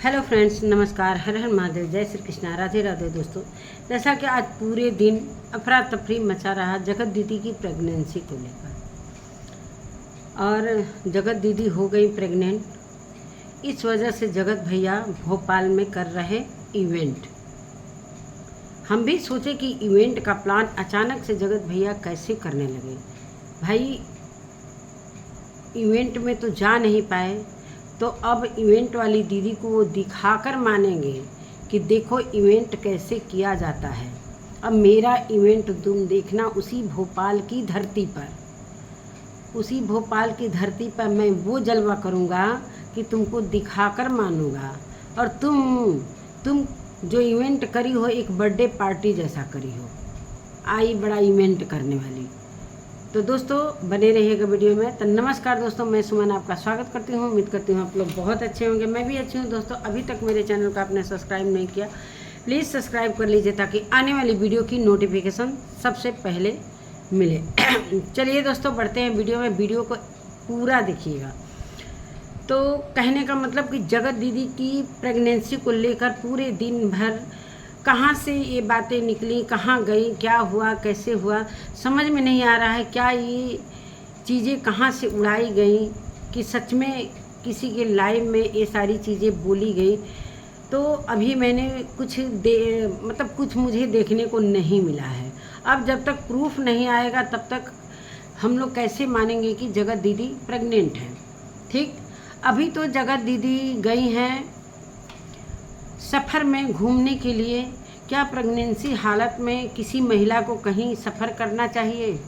Hello friends, नमस्कार। हर हर महादेव, जय श्री कृष्णा, राधे राधे। दोस्तों, जैसा कि आज पूरे दिन अफरा तफरी मचा रहा जगत दीदी की प्रेगनेंसी को लेकर, और जगत दीदी हो गई प्रेग्नेंट। इस वजह से जगत भैया भोपाल में कर रहे इवेंट। हम भी सोचे कि इवेंट का प्लान अचानक से जगत भैया कैसे करने लगे। भाई, इवेंट में तो जा नहीं पाए, तो अब इवेंट वाली दीदी को वो दिखाकर मानेंगे कि देखो इवेंट कैसे किया जाता है। अब मेरा इवेंट तुम देखना उसी भोपाल की धरती पर, उसी भोपाल की धरती पर मैं वो जलवा करूँगा कि तुमको दिखाकर मानूंगा। और तुम जो इवेंट करी हो एक बर्थडे पार्टी जैसा करी हो, आई बड़ा इवेंट करने वाली। तो दोस्तों, बने रहिएगा वीडियो में। तो नमस्कार दोस्तों, मैं सुमन आपका स्वागत करती हूँ। उम्मीद करती हूँ आप लोग बहुत अच्छे होंगे, मैं भी अच्छी हूँ। दोस्तों, अभी तक मेरे चैनल को आपने सब्सक्राइब नहीं किया, प्लीज़ सब्सक्राइब कर लीजिए ताकि आने वाली वीडियो की नोटिफिकेशन सबसे पहले मिले। चलिए दोस्तों, बढ़ते हैं वीडियो में। वीडियो को पूरा देखिएगा। तो कहने का मतलब कि जगत दीदी की प्रेगनेंसी को लेकर पूरे दिन भर कहाँ से ये बातें निकली, कहाँ गई, क्या हुआ, कैसे हुआ, समझ में नहीं आ रहा है। क्या ये चीज़ें कहाँ से उड़ाई गई कि सच में किसी के लाइव में ये सारी चीज़ें बोली गई। तो अभी मैंने कुछ मुझे देखने को नहीं मिला है। अब जब तक प्रूफ नहीं आएगा तब तक हम लोग कैसे मानेंगे कि जगत दीदी प्रेग्नेंट है। ठीक, अभी तो जगत दीदी गई हैं सफ़र में घूमने के लिए। क्या प्रेगनेंसी हालत में किसी महिला को कहीं सफ़र करना चाहिए?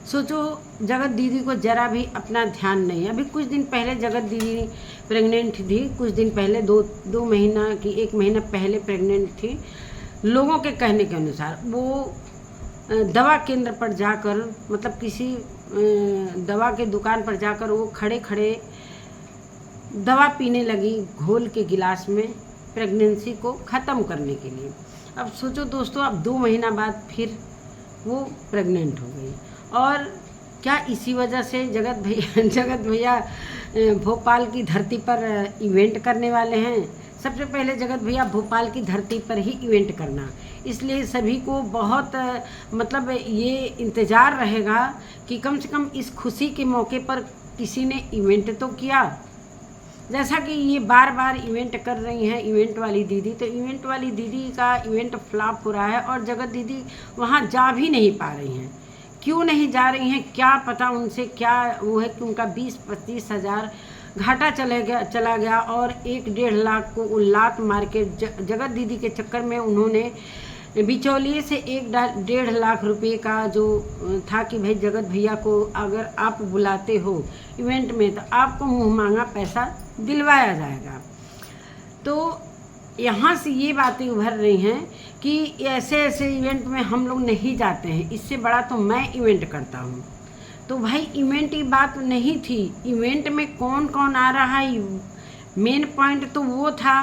सोचो, जगत दीदी को ज़रा भी अपना ध्यान नहीं। अभी कुछ दिन पहले जगत दीदी प्रेग्नेंट थी, कुछ दिन पहले दो महीना की 1 महीना पहले प्रेग्नेंट थी। लोगों के कहने के अनुसार वो दवा केंद्र पर जाकर, मतलब किसी दवा के दुकान पर जाकर वो खड़े खड़े दवा पीने लगी घोल के गिलास में, प्रेगनेंसी को ख़त्म करने के लिए। अब सोचो दोस्तों, अब 2 महीना बाद फिर वो प्रेग्नेंट हो गई। और क्या इसी वजह से जगत भैया भोपाल की धरती पर इवेंट करने वाले हैं? सबसे पहले जगत भैया भोपाल की धरती पर ही इवेंट करना, इसलिए सभी को बहुत ये इंतज़ार रहेगा कि कम से कम इस खुशी के मौके पर किसी ने इवेंट तो किया। जैसा कि ये बार बार इवेंट कर रही हैं इवेंट वाली दीदी, तो इवेंट वाली दीदी का इवेंट फ्लॉप हो रहा है और जगत दीदी वहाँ जा भी नहीं पा रही हैं। क्यों नहीं जा रही हैं, क्या पता उनसे क्या वो है कि उनका 20-25 हज़ार घाटा चला गया और 1-1.5 लाख को लात मार के जगत दीदी के चक्कर में उन्होंने बिचौलिए से 1-1.5 लाख रुपए का जो था कि भाई जगत भैया को अगर आप बुलाते हो इवेंट में तो आपको मुँह मांगा पैसा दिलवाया जाएगा। तो यहाँ से ये बातें उभर रही हैं कि ऐसे ऐसे इवेंट में हम लोग नहीं जाते हैं, इससे बड़ा तो मैं इवेंट करता हूँ। तो भाई, इवेंट की बात नहीं थी, इवेंट में कौन कौन आ रहा है, मेन पॉइंट तो वो था।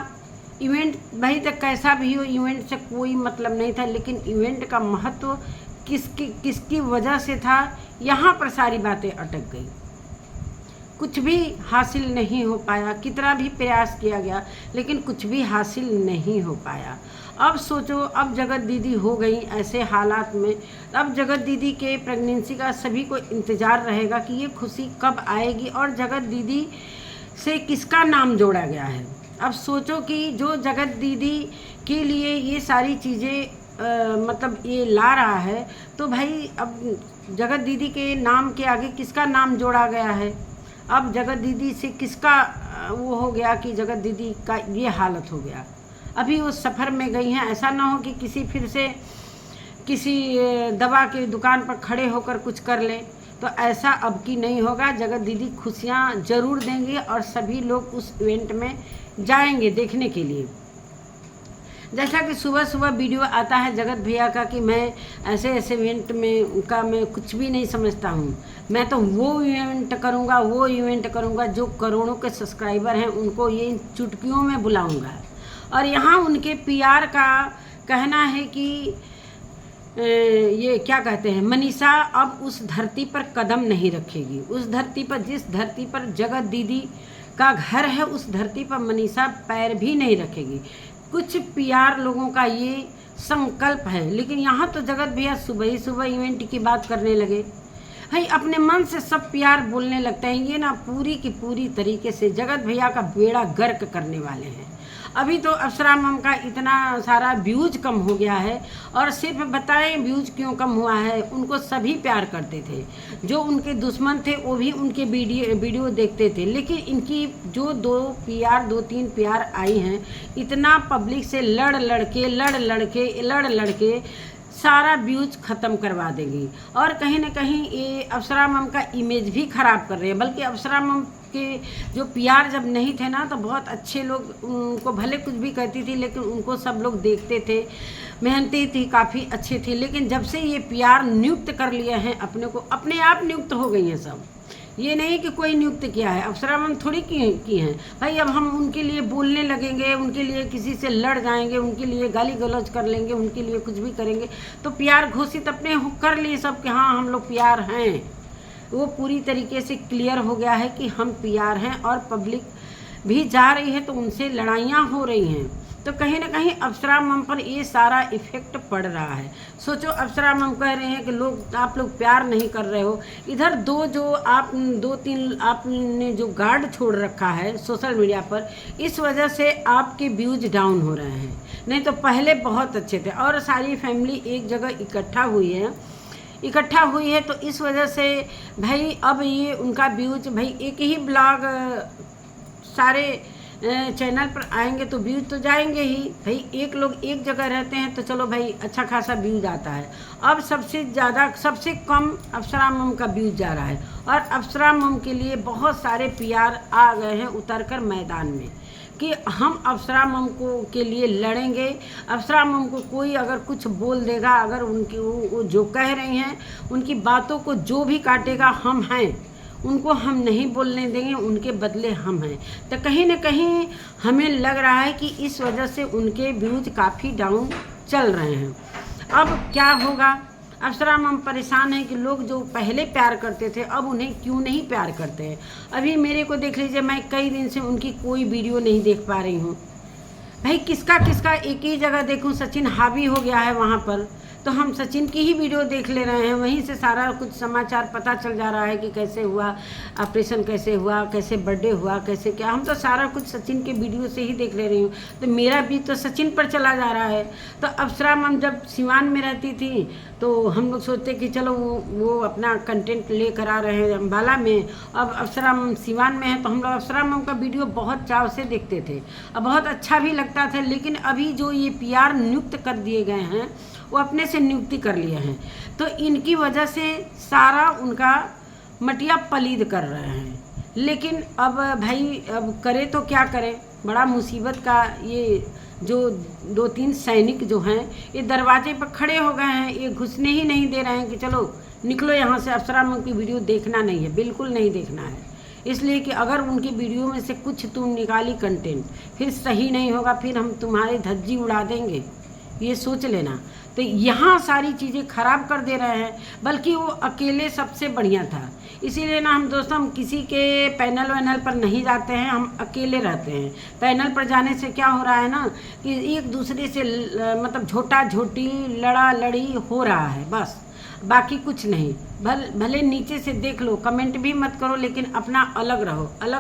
इवेंट भाई तक कैसा भी हो, इवेंट से कोई मतलब नहीं था, लेकिन इवेंट का महत्व किसकी वजह से था, यहाँ पर सारी बातें अटक गई। कुछ भी हासिल नहीं हो पाया, कितना भी प्रयास किया गया लेकिन कुछ भी हासिल नहीं हो पाया। अब सोचो, अब जगत दीदी हो गई ऐसे हालात में, अब जगत दीदी के प्रेगनेंसी का सभी को इंतज़ार रहेगा कि ये खुशी कब आएगी और जगत दीदी से किसका नाम जोड़ा गया है। अब सोचो कि जो जगत दीदी के लिए ये सारी चीज़ें ये ला रहा है, तो भाई अब जगत दीदी के नाम के आगे किसका नाम जोड़ा गया है? अब जगत दीदी से किसका वो हो गया कि जगत दीदी का ये हालत हो गया। अभी वो सफ़र में गई हैं, ऐसा ना हो कि फिर से किसी दवा की दुकान पर खड़े होकर कुछ कर ले। तो ऐसा अब की नहीं होगा। जगत दीदी खुशियाँ ज़रूर देंगे और सभी लोग उस इवेंट में जाएंगे देखने के लिए। जैसा कि सुबह सुबह वीडियो आता है जगत भैया का कि मैं ऐसे ऐसे इवेंट में का मैं कुछ भी नहीं समझता हूँ, मैं तो वो इवेंट करूँगा जो करोड़ों के सब्सक्राइबर हैं उनको ये चुटकियों में बुलाऊँगा। और यहाँ उनके पीआर का कहना है कि ये क्या कहते हैं, मनीषा अब उस धरती पर कदम नहीं रखेगी। उस धरती पर, जिस धरती पर जगत दीदी का घर है उस धरती पर मनीषा पैर भी नहीं रखेगी। कुछ पीआर लोगों का ये संकल्प है, लेकिन यहाँ तो जगत भैया सुबह ही सुबह इवेंट की बात करने लगे। भाई अपने मन से सब प्यार बोलने लगते हैं, ये ना पूरी की पूरी तरीके से जगत भैया का बेड़ा गर्क करने वाले हैं। अभी तो अप्सरा मम का इतना सारा व्यूज कम हो गया है, और सिर्फ बताएं व्यूज क्यों कम हुआ है। उनको सभी प्यार करते थे, जो उनके दुश्मन थे वो भी उनके वीडियो देखते थे, लेकिन इनकी जो दो तीन पीआर आई हैं, इतना पब्लिक से लड़ लड़के सारा व्यूज ख़त्म करवा देंगी, और कहीं ना कहीं ये अप्सरा मम का इमेज भी ख़राब कर रहे हैं। बल्कि अप्सरा मम के जो पीआर जब नहीं थे ना, तो बहुत अच्छे लोग उनको भले कुछ भी कहती थी, लेकिन उनको सब लोग देखते थे, मेहनती थी, काफ़ी अच्छे थे। लेकिन जब से ये पीआर नियुक्त कर लिए हैं अपने को, अपने आप नियुक्त हो गई हैं सब, ये नहीं कि कोई नियुक्त किया है। अप्सरा मम थोड़ी की हैं भाई। अब हम उनके लिए बोलने लगेंगे, उनके लिए किसी से लड़ जाएंगे, उनके लिए गाली गलौज कर लेंगे, उनके लिए कुछ भी करेंगे, तो पीआर घोषित अपने कर लिए सब कि हाँ हम लोग पीआर हैं। वो पूरी तरीके से क्लियर हो गया है कि हम पीआर हैं, और पब्लिक भी जा रही है तो उनसे लड़ाइयाँ हो रही हैं। तो कहीं ना कहीं अप्सरा मम पर ये सारा इफेक्ट पड़ रहा है। सोचो, अप्सरा मम कह रहे हैं कि आप लोग प्यार नहीं कर रहे हो, इधर दो तीन आपने जो गार्ड छोड़ रखा है सोशल मीडिया पर, इस वजह से आपके व्यूज डाउन हो रहे हैं। नहीं तो पहले बहुत अच्छे थे, और सारी फैमिली एक जगह इकट्ठा हुई है, तो इस वजह से भाई अब ये उनका व्यूज, भाई एक ही ब्लॉग सारे चैनल पर आएंगे तो व्यूज तो जाएंगे ही। भाई एक लोग एक जगह रहते हैं तो चलो भाई अच्छा खासा व्यूज आता है। अब सबसे कम अप्सरा मम का व्यूज जा रहा है, और अप्सरा मम के लिए बहुत सारे पीआर आ गए हैं उतरकर मैदान में कि हम अप्सरा मम के लिए लड़ेंगे। अप्सरा मम को कोई अगर कुछ बोल देगा, अगर उनकी वो जो कह रही हैं उनकी बातों को जो भी काटेगा, हम हैं, उनको हम नहीं बोलने देंगे, उनके बदले हम हैं। तो कहीं ना कहीं हमें लग रहा है कि इस वजह से उनके व्यूज काफ़ी डाउन चल रहे हैं। अब क्या होगा? अप्सरा मम परेशान है कि लोग जो पहले प्यार करते थे अब उन्हें क्यों नहीं प्यार करते हैं। अभी मेरे को देख लीजिए, मैं कई दिन से उनकी कोई वीडियो नहीं देख पा रही हूँ। भाई किसका एक ही जगह देखूँ, सचिन हावी हो गया है वहाँ पर, तो हम सचिन की ही वीडियो देख ले रहे हैं, वहीं से सारा कुछ समाचार पता चल जा रहा है कि कैसे हुआ ऑपरेशन, कैसे हुआ, कैसे बर्थडे हुआ, कैसे क्या। हम तो सारा कुछ सचिन के वीडियो से ही देख ले रही हूँ, तो मेरा भी तो सचिन पर चला जा रहा है। तो अप्सरा मम जब सिवान में रहती थी तो हम लोग सोचते कि चलो वो अपना कंटेंट लेकर आ रहे हैं अम्बाला में। अब अप्सरा मम सिवान में है तो हम लोग अप्सरा मम का वीडियो बहुत चाव से देखते थे, अब बहुत अच्छा भी लगता था। लेकिन अभी जो ये पीआर नियुक्त कर दिए गए हैं, वो अपने से नियुक्ति कर लिए हैं, तो इनकी वजह से सारा उनका मटिया पलीद कर रहे हैं। लेकिन अब भाई अब करे तो क्या करें, बड़ा मुसीबत का ये जो 2-3 सैनिक जो हैं ये दरवाजे पर खड़े हो गए हैं, ये घुसने ही नहीं दे रहे हैं कि चलो निकलो यहाँ से, अप्सरा मम की वीडियो देखना नहीं है, बिल्कुल नहीं देखना है। इसलिए कि अगर उनकी वीडियो में से कुछ तुम निकाली कंटेंट फिर सही नहीं होगा, फिर हम तुम्हारी धज्जी उड़ा देंगे, ये सोच लेना। तो यहाँ सारी चीज़ें ख़राब कर दे रहे हैं, बल्कि वो अकेले सबसे बढ़िया था। इसीलिए ना हम दोस्तों, हम किसी के पैनल वैनल पर नहीं जाते हैं, हम अकेले रहते हैं। पैनल पर जाने से क्या हो रहा है ना कि एक दूसरे से मतलब झोटा झोटी लड़ा लड़ी हो रहा है, बस बाकी कुछ नहीं। भले नीचे से देख लो, कमेंट भी मत करो, लेकिन अपना अलग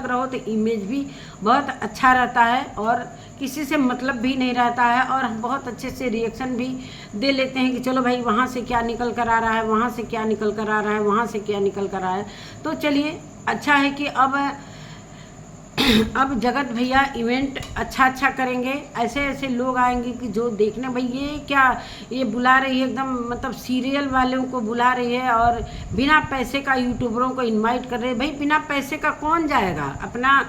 रहो तो इमेज भी बहुत अच्छा रहता है, और किसी से मतलब भी नहीं रहता है, और हम बहुत अच्छे से रिएक्शन भी दे लेते हैं कि चलो भाई वहाँ से क्या निकल कर आ रहा है, वहाँ से क्या निकल कर आ रहा है, वहाँ से क्या निकल कर आ रहा है। तो चलिए, अच्छा है कि अब जगत भैया इवेंट अच्छा करेंगे। ऐसे लोग आएंगे कि जो देखने, भाई ये क्या, ये बुला रही है एकदम मतलब सीरियल वालों को बुला रही है, और बिना पैसे का यूट्यूबरों को इनवाइट कर रहे हैं। भाई बिना पैसे का कौन जाएगा, अपना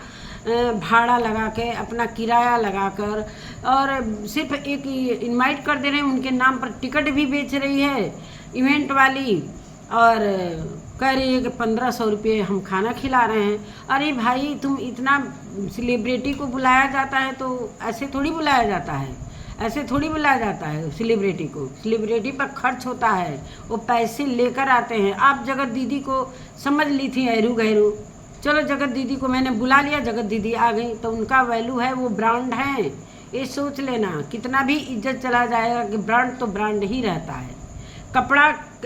भाड़ा लगा के, अपना किराया लगाकर, और सिर्फ एक इनवाइट कर दे रहे हैं, उनके नाम पर टिकट भी बेच रही है इवेंट वाली, और कह रही है कि 1500 रुपये हम खाना खिला रहे हैं। अरे भाई, तुम इतना सेलिब्रिटी को बुलाया जाता है तो ऐसे थोड़ी बुलाया जाता है, सेलिब्रिटी को। सेलिब्रिटी पर खर्च होता है, वो पैसे लेकर आते हैं। आप जगत दीदी को समझ ली थी ऐरू गैरू, चलो जगत दीदी को मैंने बुला लिया, जगत दीदी आ गई तो उनका वैल्यू है, वो ब्रांड है। ये सोच लेना, कितना भी इज्जत चला जाएगा कि ब्रांड तो ब्रांड ही रहता है। कपड़ा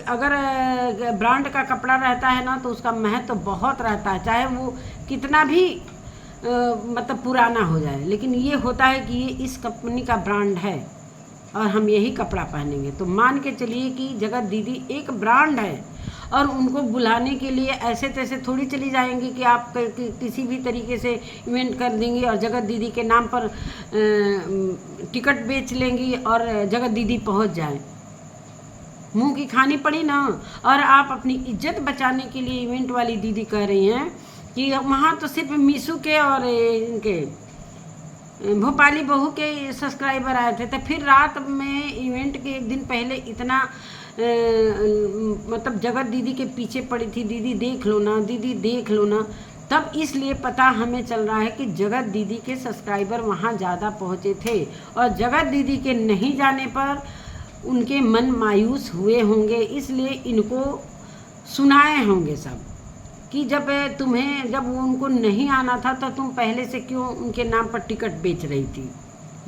अगर ब्रांड का कपड़ा रहता है ना तो उसका महत्व तो बहुत रहता है, चाहे वो कितना भी मतलब पुराना हो जाए, लेकिन ये होता है कि ये इस कंपनी का ब्रांड है और हम यही कपड़ा पहनेंगे। तो मान के चलिए कि जगत दीदी एक ब्रांड है और उनको बुलाने के लिए ऐसे तैसे थोड़ी चली जाएंगी कि आप किसी भी तरीके से इवेंट कर देंगी और जगत दीदी के नाम पर टिकट बेच लेंगी और जगत दीदी पहुंच जाए। मुंह की खानी पड़ी ना। और आप अपनी इज्जत बचाने के लिए इवेंट वाली दीदी कह रही हैं कि वहाँ तो सिर्फ मीशू के और इनके भोपाली बहू के सब्सक्राइबर आए थे, तो फिर रात में इवेंट के एक दिन पहले इतना मतलब जगत दीदी के पीछे पड़ी थी, दीदी देख लो ना, दीदी देख लो ना। तब इसलिए पता हमें चल रहा है कि जगत दीदी के सब्सक्राइबर वहाँ ज़्यादा पहुँचे थे और जगत दीदी के नहीं जाने पर उनके मन मायूस हुए होंगे, इसलिए इनको सुनाए होंगे सब कि जब उनको नहीं आना था तो तुम पहले से क्यों उनके नाम पर टिकट बेच रही थी।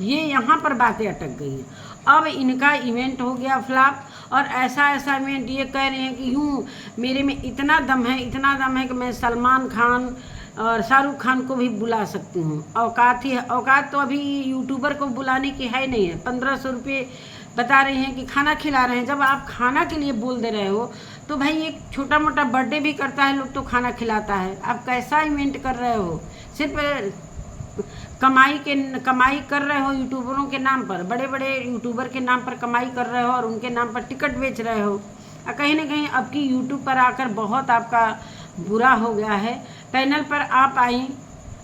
ये यहाँ पर बातें अटक गई हैं। अब इनका इवेंट हो गया फ्लॉप और ऐसा इवेंट ये कह रहे हैं कि यूँ मेरे में इतना दम है कि मैं सलमान खान और शाहरुख खान को भी बुला सकती हूँ। औकात ही है, औकात तो अभी यूट्यूबर को बुलाने की है नहीं है। 1500 रुपये बता रहे हैं कि खाना खिला रहे हैं। जब आप खाना के लिए बोल दे रहे हो तो भाई एक छोटा मोटा बर्थडे भी करता है लोग तो खाना खिलाता है। आप कैसा इवेंट कर रहे हो? सिर्फ कमाई कर रहे हो यूट्यूबरों के नाम पर, बड़े बड़े यूट्यूबर के नाम पर कमाई कर रहे हो और उनके नाम पर टिकट बेच रहे हो। कहीं ना कहीं अब की यूट्यूब पर आकर बहुत आपका बुरा हो गया है। पैनल पर आप आई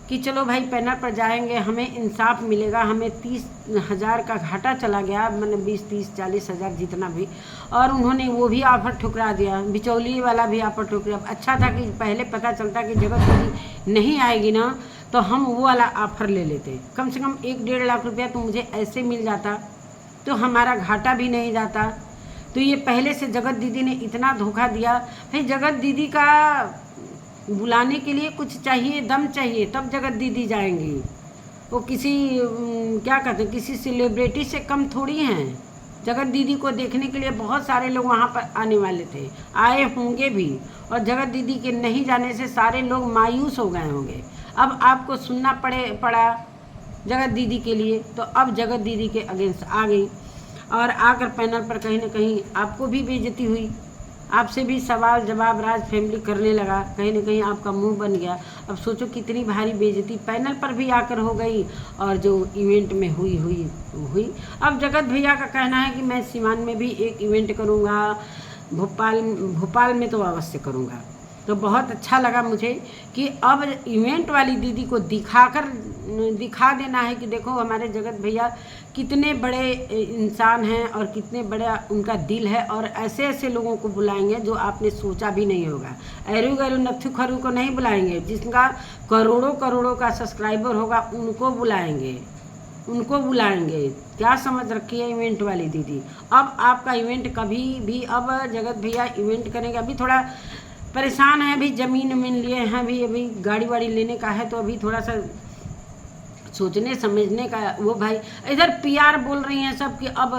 कि चलो भाई पैनल पर जाएंगे, हमें इंसाफ मिलेगा, हमें 30,000 का घाटा चला गया, मतलब 20, 30, 40 हज़ार जितना भी, और उन्होंने वो भी ऑफ़र ठुकरा दिया, बिचौली वाला भी ऑफ़र ठुकरा। अच्छा था कि पहले पता चलता कि जगत दीदी नहीं आएगी ना तो हम वो वाला ऑफ़र ले लेते, कम से कम 1-1.5 लाख रुपया तो मुझे ऐसे मिल जाता तो हमारा घाटा भी नहीं जाता। तो ये पहले से जगत दीदी ने इतना धोखा दिया। भाई जगत दीदी का बुलाने के लिए कुछ चाहिए, दम चाहिए, तब जगत दीदी जाएंगी। वो किसी क्या कहते हैं, किसी सेलिब्रिटी से कम थोड़ी हैं। जगत दीदी को देखने के लिए बहुत सारे लोग वहाँ पर आने वाले थे, आए होंगे भी, और जगत दीदी के नहीं जाने से सारे लोग मायूस हो गए होंगे। अब आपको सुनना पड़ा जगत दीदी के लिए, तो अब जगत दीदी के अगेंस्ट आ गई और आकर पैनल पर कहीं ना कहीं आपको भी बेइज्जती हुई, आपसे भी सवाल जवाब राज फैमिली करने लगा, कहीं ना कहीं आपका मुंह बन गया। अब सोचो कितनी भारी बेइज्जती पैनल पर भी आकर हो गई और जो इवेंट में हुई। अब जगत भैया का कहना है कि मैं सीवान में भी एक इवेंट करूँगा, भोपाल में तो अवश्य करूँगा। तो बहुत अच्छा लगा मुझे कि अब इवेंट वाली दीदी को दिखा देना है कि देखो हमारे जगत भैया कितने बड़े इंसान हैं और कितने बड़ा उनका दिल है, और ऐसे ऐसे लोगों को बुलाएंगे जो आपने सोचा भी नहीं होगा। ऐरू गैरू नत्थु खरू को नहीं बुलाएंगे, जिसका करोड़ों का सब्सक्राइबर होगा उनको बुलाएंगे। क्या समझ रखी है इवेंट वाली दीदी। अब आपका इवेंट कभी भी, अब जगत भैया इवेंट करेंगे। अभी थोड़ा परेशान है, अभी ज़मीन लिए हैं, अभी गाड़ी वाड़ी लेने का है, तो अभी थोड़ा सा सोचने समझने का वो। भाई इधर पीआर बोल रही हैं सब कि अब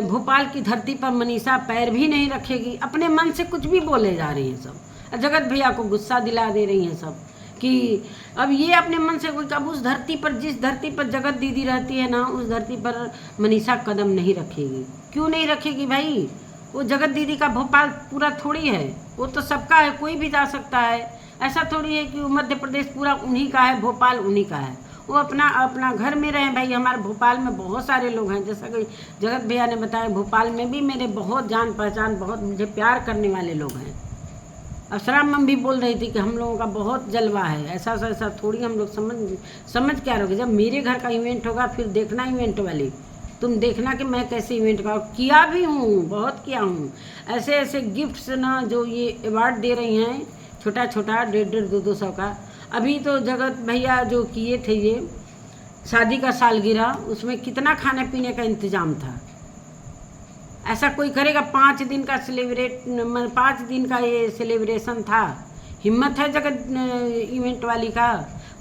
भोपाल की धरती पर मनीषा पैर भी नहीं रखेगी। अपने मन से कुछ भी बोले जा रही हैं सब, जगत भैया को गुस्सा दिला दे रही हैं सब कि अब ये अपने मन से कुछ, अब उस धरती पर, जिस धरती पर जगत दीदी रहती है ना, उस धरती पर मनीषा कदम नहीं रखेगी। क्यों नहीं रखेगी भाई? वो जगत दीदी का भोपाल पूरा थोड़ी है, वो तो सबका है, कोई भी जा सकता है। ऐसा थोड़ी है कि मध्य प्रदेश पूरा उन्हीं का है, भोपाल उन्हीं का है। वो अपना घर में रहें भाई। हमारे भोपाल में बहुत सारे लोग हैं, जैसा कि जगत भैया ने बताया, भोपाल में भी मेरे बहुत जान पहचान, बहुत मुझे प्यार करने वाले लोग हैं। अफसरा मम भी बोल रही थी कि हम लोगों का बहुत जलवा है, ऐसा थोड़ी हम लोग समझ क्या रहोगे। जब मेरे घर का इवेंट होगा फिर देखना इवेंट वाली, तुम देखना कि मैं कैसे इवेंट किया भी हूँ, बहुत किया हूँ। ऐसे गिफ्ट्स ना जो ये अवार्ड दे रही हैं, छोटा 150, 200 का। अभी तो जगत भैया जो किए थे ये शादी का सालगिरह, उसमें कितना खाने पीने का इंतजाम था। ऐसा कोई करेगा? 5 दिन का ये सेलिब्रेशन था हिम्मत है जगत इवेंट वाली का।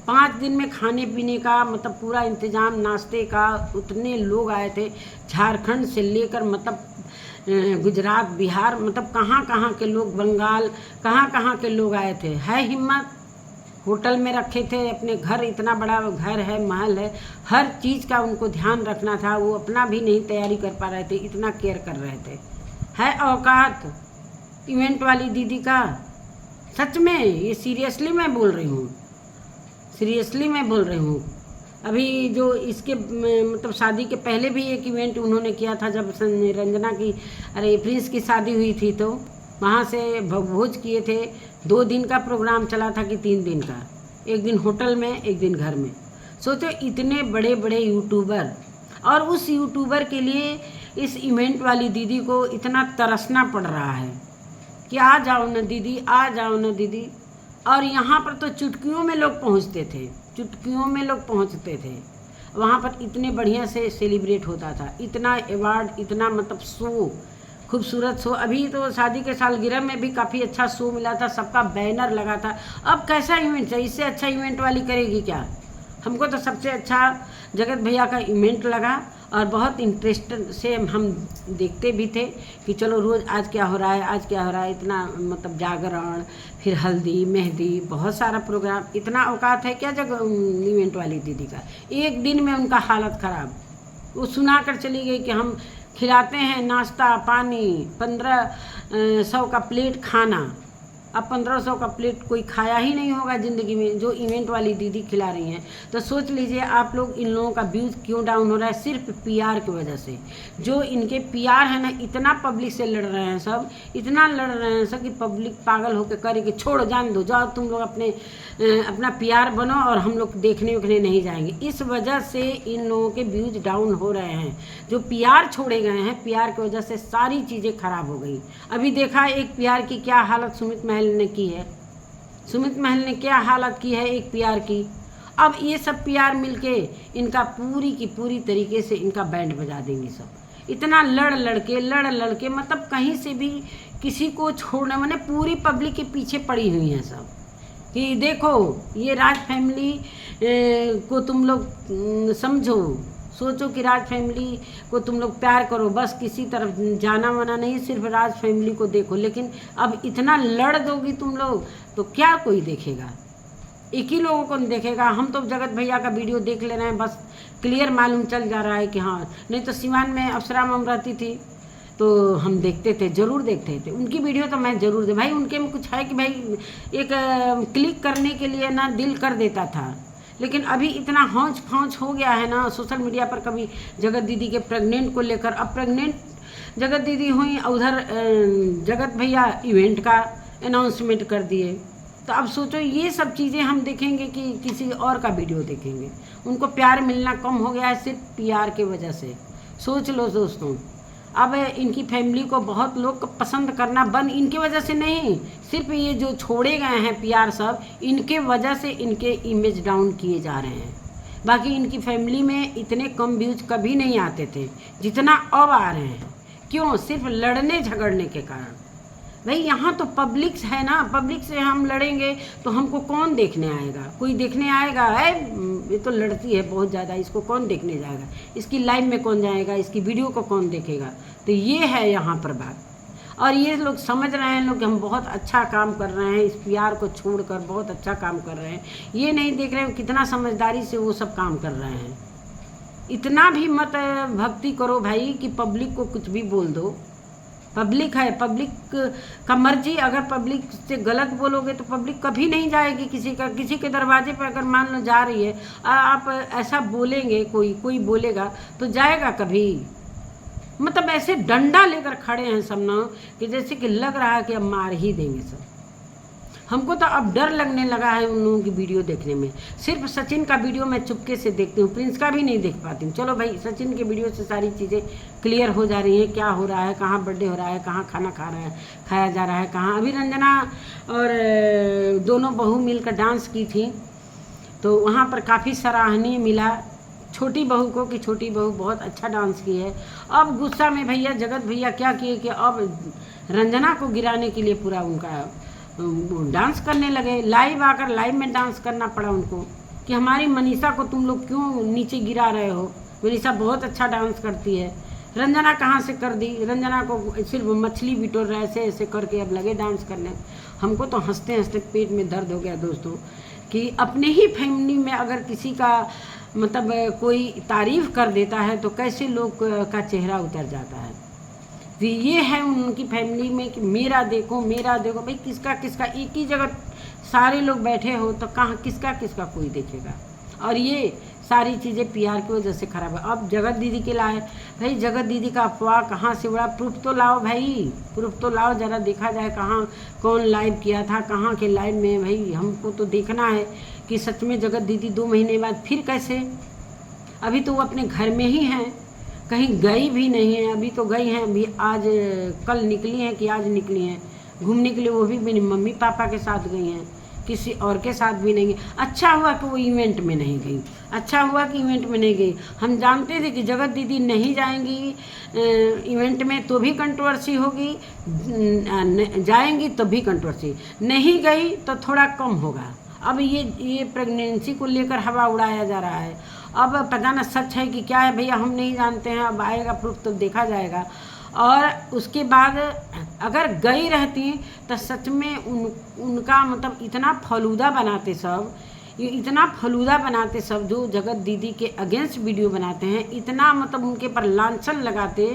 5 दिन में खाने पीने का मतलब पूरा इंतजाम, नाश्ते का। उतने लोग आए थे झारखंड से लेकर मतलब गुजरात, बिहार, मतलब कहाँ कहाँ के लोग, बंगाल, कहाँ कहाँ के लोग आए थे। है हिम्मत। होटल में रखे थे अपने घर, इतना बड़ा घर है, महल है, हर चीज़ का उनको ध्यान रखना था। वो अपना भी नहीं तैयारी कर पा रहे थे, इतना केयर कर रहे थे। है औकात इवेंट वाली दीदी का। सच में, ये सीरियसली मैं बोल रही हूँ, सीरियसली मैं बोल रही हूँ। अभी जो इसके मतलब शादी के पहले भी एक इवेंट उन्होंने किया था, जब रंजना की, अरे प्रिंस की शादी हुई थी, तो वहाँ से भोज किए थे। 2 दिन का प्रोग्राम चला था कि 3 दिन का, एक दिन होटल में, एक दिन घर में। सोचो इतने बड़े बड़े यूट्यूबर, और उस यूट्यूबर के लिए इस इवेंट वाली दीदी को इतना तरसना पड़ रहा है कि आ जाओ ना दीदी, आ जाओ ना दीदी। और यहाँ पर तो चुटकियों में लोग पहुँचते थे, चुटकियों में लोग पहुँचते थे। वहाँ पर इतने बढ़िया से सेलिब्रेट होता था, इतना अवार्ड, इतना मतलब शो, खूबसूरत शो। अभी तो शादी के सालगिरह में भी काफ़ी अच्छा शो मिला था, सबका बैनर लगा था। अब कैसा इवेंट है, इससे अच्छा इवेंट वाली करेगी क्या? हमको तो सबसे अच्छा जगत भैया का इवेंट लगा, और बहुत इंटरेस्ट से हम देखते भी थे कि चलो रोज़ आज क्या हो रहा है, आज क्या हो रहा है। इतना मतलब जागरण, फिर हल्दी, मेहंदी, बहुत सारा प्रोग्राम। इतना औकात है क्या जगह इवेंट वाली दीदी का? एक दिन में उनका हालत ख़राब। वो सुना कर चली गई कि हम खिलाते हैं नाश्ता पानी, 1500 का प्लेट खाना। अब 1500 का प्लेट कोई खाया ही नहीं होगा ज़िंदगी में, जो इवेंट वाली दीदी खिला रही हैं। तो सोच लीजिए आप लोग, इन लोगों का व्यूज़ क्यों डाउन हो रहा है? सिर्फ पीआर की वजह से। जो इनके पीआर है ना, इतना पब्लिक से लड़ रहे हैं सब, इतना लड़ रहे हैं सब कि पब्लिक पागल होकर करे कि छोड़ो, जान दो, जाओ तुम लोग अपना पीआर बनो, और हम लोग देखने उखने नहीं जाएंगे। इस वजह से इन लोगों के व्यूज़ डाउन हो रहे हैं। जो पीआर छोड़े गए हैं, पीआर की वजह से सारी चीज़ें खराब हो गई। अभी देखा एक पीआर की क्या हालत सुमित महल ने की है, सुमित महल ने क्या हालत की है एक पीआर की। अब ये सब पीआर मिलके इनका पूरी की पूरी तरीके से इनका बैंड बजा देंगे सब। इतना लड़ लड़के मतलब कहीं से भी किसी को छोड़ना, मैंने पूरी पब्लिक के पीछे पड़ी हुई है सब कि देखो ये राज फैमिली को तुम लोग समझो, सोचो कि राज फैमिली को तुम लोग प्यार करो, बस किसी तरफ जाना वाना नहीं, सिर्फ राज फैमिली को देखो। लेकिन अब इतना लड़ दोगी तुम लोग तो क्या कोई देखेगा? एक ही लोगों को देखेगा। हम तो जगत भैया का वीडियो देख ले रहे हैं, बस क्लियर मालूम चल जा रहा है कि हाँ। नहीं तो सिवान में अप्सरा मम रहती थी तो हम देखते थे, ज़रूर देखते थे उनकी वीडियो। तो मैं ज़रूर भाई, उनके में कुछ है कि भाई एक क्लिक करने के लिए ना दिल कर देता था। लेकिन अभी इतना हौच फौच हो गया है ना सोशल मीडिया पर। कभी जगत दीदी के प्रेग्नेंट को लेकर, अब प्रेग्नेंट जगत दीदी हुई, उधर जगत भैया इवेंट का अनाउंसमेंट कर दिए। तो अब सोचो ये सब चीज़ें हम देखेंगे कि किसी और का वीडियो देखेंगे। उनको प्यार मिलना कम हो गया है सिर्फ पीआर की वजह से। सोच लो दोस्तों, अब इनकी फैमिली को बहुत लोग पसंद करना बंद, इनकी वजह से नहीं, सिर्फ ये जो छोड़े गए हैं पीआर सब, इनके वजह से इनके इमेज डाउन किए जा रहे हैं। बाकी इनकी फैमिली में इतने कम व्यूज कभी नहीं आते थे जितना अब आ रहे हैं। क्यों? सिर्फ लड़ने झगड़ने के कारण। भाई यहाँ तो पब्लिक है ना, पब्लिक से हम लड़ेंगे तो हमको कौन देखने आएगा? कोई देखने आएगा? है ये तो लड़ती है बहुत ज़्यादा, इसको कौन देखने जाएगा? इसकी लाइव में कौन जाएगा? इसकी वीडियो को कौन देखेगा? तो ये है यहाँ पर बात। और ये लोग समझ रहे हैं लोग कि हम बहुत अच्छा काम कर रहे हैं, इस पीआर को छोड़कर बहुत अच्छा काम कर रहे हैं। ये नहीं देख रहे हैं कितना समझदारी से वो सब काम कर रहे हैं। इतना भी मत भक्ति करो भाई कि पब्लिक को कुछ भी बोल दो। पब्लिक है, पब्लिक का मर्जी। अगर पब्लिक से गलत बोलोगे तो पब्लिक कभी नहीं जाएगी किसी के दरवाजे पर। अगर मान लो जा रही है, आप ऐसा बोलेंगे, कोई बोलेगा तो जाएगा कभी? मतलब ऐसे डंडा लेकर खड़े हैं सब ना कि जैसे कि लग रहा है कि अब मार ही देंगे सब। हमको तो अब डर लगने लगा है उन लोगों की वीडियो देखने में। सिर्फ सचिन का वीडियो मैं चुपके से देखती हूँ, प्रिंस का भी नहीं देख पाती हूँ। चलो भाई, सचिन के वीडियो से सारी चीज़ें क्लियर हो जा रही हैं, क्या हो रहा है, कहाँ बर्थडे हो रहा है, कहाँ खाना खाया जा रहा है, कहाँ। अभी रंजना और दोनों बहू मिलकर डांस की थी तो वहाँ पर काफ़ी सराहनीय मिला छोटी बहू को कि छोटी बहू बहुत अच्छा डांस की है। अब गुस्सा में भैया जगत भैया क्या किए कि अब रंजना को गिराने के लिए पूरा उनका डांस करने लगे, लाइव आकर लाइव में डांस करना पड़ा उनको कि हमारी मनीषा को तुम लोग क्यों नीचे गिरा रहे हो, मनीषा बहुत अच्छा डांस करती है। रंजना कहाँ से कर दी, रंजना को सिर्फ मछली बिटोर रहे ऐसे ऐसे करके अब लगे डांस करने। हमको तो हंसते हंसते पेट में दर्द हो गया दोस्तों कि अपने ही फैमिली में अगर किसी का मतलब कोई तारीफ़ कर देता है तो कैसे लोग का चेहरा उतर जाता है। तो ये है उनकी फैमिली में कि मेरा देखो भाई, किसका किसका एक ही जगह सारे लोग बैठे हो तो कहाँ किसका किसका कोई देखेगा। और ये सारी चीज़ें पीआर की वजह से खराब है। अब जगत दीदी के लाए भाई, जगत दीदी का अफवाह कहाँ से उड़ा, प्रूफ तो लाओ भाई, प्रूफ तो लाओ, ज़रा देखा जाए कहाँ कौन लाइव किया था, कहाँ के लाइव में। भाई हमको तो देखना है कि सच में जगत दीदी 2 महीने बाद फिर कैसे, अभी तो वो अपने घर में ही हैं, कहीं गई भी नहीं है। अभी तो गई हैं, अभी आज कल निकली हैं कि आज निकली हैं घूमने के लिए, वो भी मेरी मम्मी पापा के साथ गई हैं, किसी और के साथ भी नहीं गई। अच्छा हुआ कि वो इवेंट में नहीं गई, अच्छा हुआ कि इवेंट में नहीं गई। हम जानते थे कि जगत दीदी नहीं जाएंगी इवेंट में तो भी कंट्रोवर्सी होगी, जाएंगी तो भी कंट्रोवर्सी, नहीं गई तो थोड़ा कम होगा। अब ये प्रेगनेंसी को लेकर हवा उड़ाया जा रहा है। अब पता ना सच है कि क्या है भैया, हम नहीं जानते हैं, अब आएगा प्रूफ तो देखा जाएगा। और उसके बाद अगर गई रहती तो सच में उनका मतलब इतना फलूदा बनाते सब, ये इतना फलूदा बनाते सब जो जगत दीदी के अगेंस्ट वीडियो बनाते हैं, इतना मतलब उनके पर लांछन लगाते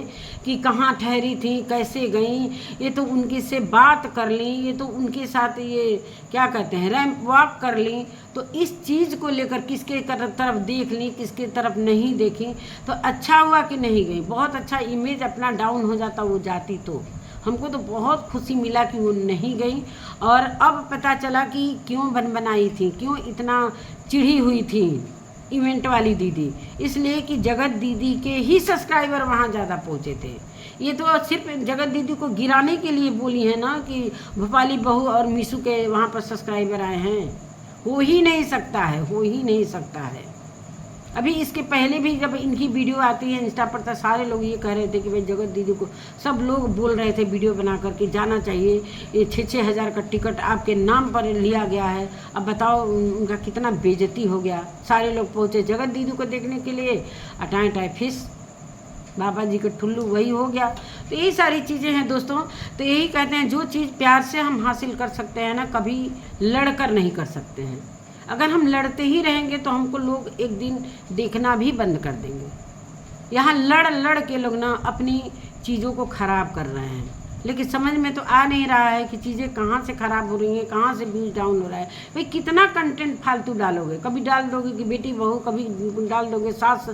कि कहाँ ठहरी थी, कैसे गई, ये तो उनके से बात कर ली, ये तो उनके साथ ये क्या कहते हैं रैंप वॉक कर ली। तो इस चीज़ को लेकर किसके तरफ देख ली, किसके तरफ नहीं देखी, तो अच्छा हुआ कि नहीं गई। बहुत अच्छा इमेज अपना डाउन हो जाता वो जाती तो हमको तो बहुत खुशी मिला कि वो नहीं गई। और अब पता चला कि क्यों बनाई थी, क्यों इतना चिढ़ी हुई थी इवेंट वाली दीदी, इसलिए कि जगत दीदी के ही सब्सक्राइबर वहाँ ज़्यादा पहुँचे थे। ये तो सिर्फ जगत दीदी को गिराने के लिए बोली है ना कि भोपाली बहू और मीशू के वहाँ पर सब्सक्राइबर आए हैं, हो ही नहीं सकता है, हो ही नहीं सकता है। अभी इसके पहले भी जब इनकी वीडियो आती है इंस्टा पर तो सारे लोग ये कह रहे थे कि भाई जगत दीदी को, सब लोग बोल रहे थे वीडियो बना करके जाना चाहिए, ये 6-6 हज़ार का टिकट आपके नाम पर लिया गया है। अब बताओ उनका कितना बेइज्जती हो गया। सारे लोग पहुँचे जगत दीदी को देखने के लिए, अटाए फिस बाबा जी का ठुल्लू वही हो गया। तो यही सारी चीज़ें हैं दोस्तों। तो यही कहते हैं जो चीज़ प्यार से हम हासिल कर सकते हैं ना, कभी लड़कर नहीं कर सकते हैं। अगर हम लड़ते ही रहेंगे तो हमको लोग एक दिन देखना भी बंद कर देंगे। यहाँ लड़ के लोग ना अपनी चीज़ों को ख़राब कर रहे हैं, लेकिन समझ में तो आ नहीं रहा है कि चीज़ें कहाँ से ख़राब हो रही हैं, कहाँ से व्यूज़ डाउन हो रहा है। भाई कितना कंटेंट फालतू डालोगे, कभी डाल दोगे कि बेटी बहू, कभी डाल दोगे सास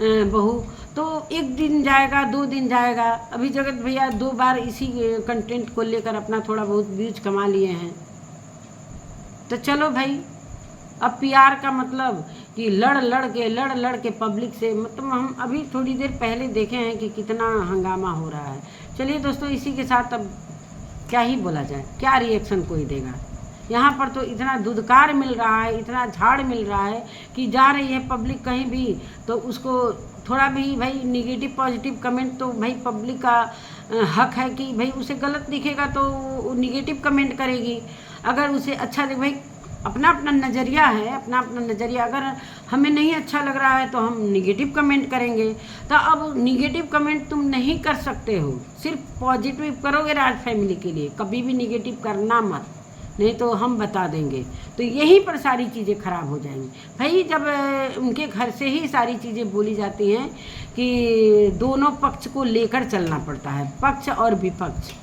बहू, तो एक दिन जाएगा 2 दिन जाएगा। अभी जगत भैया 2 बार इसी कंटेंट को लेकर अपना थोड़ा बहुत व्यूज कमा लिए हैं। तो चलो भाई, अब पीआर का मतलब कि लड़ के पब्लिक से, मतलब हम अभी थोड़ी देर पहले देखे हैं कि कितना हंगामा हो रहा है। चलिए दोस्तों, इसी के साथ अब क्या ही बोला जाए, क्या रिएक्शन कोई देगा। यहाँ पर तो इतना धुदकार मिल रहा है, इतना झाड़ मिल रहा है कि जा रही है पब्लिक कहीं भी तो उसको थोड़ा भी भाई निगेटिव पॉजिटिव कमेंट, तो भाई पब्लिक का हक है कि भाई उसे गलत दिखेगा तो निगेटिव कमेंट करेगी। अगर उसे अच्छा देख, भाई अपना अपना नज़रिया है, अपना अपना नज़रिया। अगर हमें नहीं अच्छा लग रहा है तो हम निगेटिव कमेंट करेंगे। तो अब निगेटिव कमेंट तुम नहीं कर सकते हो, सिर्फ पॉजिटिव करोगे राज फैमिली के लिए, कभी भी निगेटिव करना मत, नहीं तो हम बता देंगे। तो यहीं पर सारी चीज़ें ख़राब हो जाएंगी भाई। जब उनके घर से ही सारी चीज़ें बोली जाती हैं कि दोनों पक्ष को लेकर चलना पड़ता है, पक्ष और विपक्ष,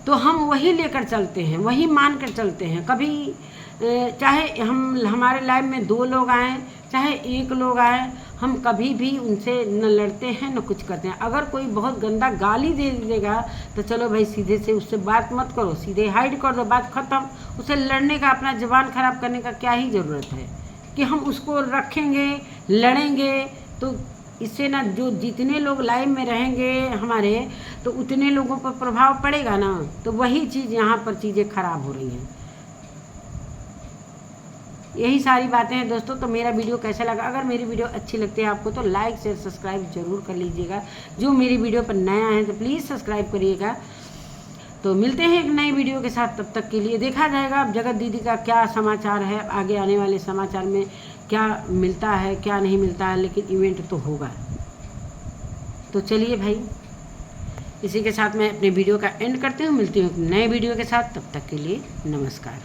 तो हम वही लेकर चलते हैं, वही मान कर चलते हैं। कभी चाहे हमारे लाइफ में 2 लोग आएँ, चाहे 1 लोग आए, हम कभी भी उनसे न लड़ते हैं न कुछ करते हैं। अगर कोई बहुत गंदा गाली दे देगा तो चलो भाई सीधे से उससे बात मत करो, सीधे हाइड कर दो, बात ख़त्म। उसे लड़ने का, अपना ज़बान ख़राब करने का क्या ही ज़रूरत है कि हम उसको रखेंगे, लड़ेंगे। तो इससे ना जो जितने लोग लाइव में रहेंगे हमारे, तो उतने लोगों पर प्रभाव पड़ेगा ना। तो वही चीज़ यहाँ पर चीज़ें ख़राब हो रही हैं। यही सारी बातें हैं दोस्तों। तो मेरा वीडियो कैसा लगा, अगर मेरी वीडियो अच्छी लगती है आपको तो लाइक शेयर सब्सक्राइब जरूर कर लीजिएगा। जो मेरी वीडियो पर नया है तो प्लीज़ सब्सक्राइब करिएगा। तो मिलते हैं एक नई वीडियो के साथ, तब तक के लिए देखा जाएगा अब जगत दीदी का क्या समाचार है, आगे आने वाले समाचार में क्या मिलता है क्या नहीं मिलता है, लेकिन इवेंट तो होगा। तो चलिए भाई, इसी के साथ मैं अपने वीडियो का एंड करती हूँ। मिलती हूँ नए वीडियो के साथ, तब तक के लिए नमस्कार।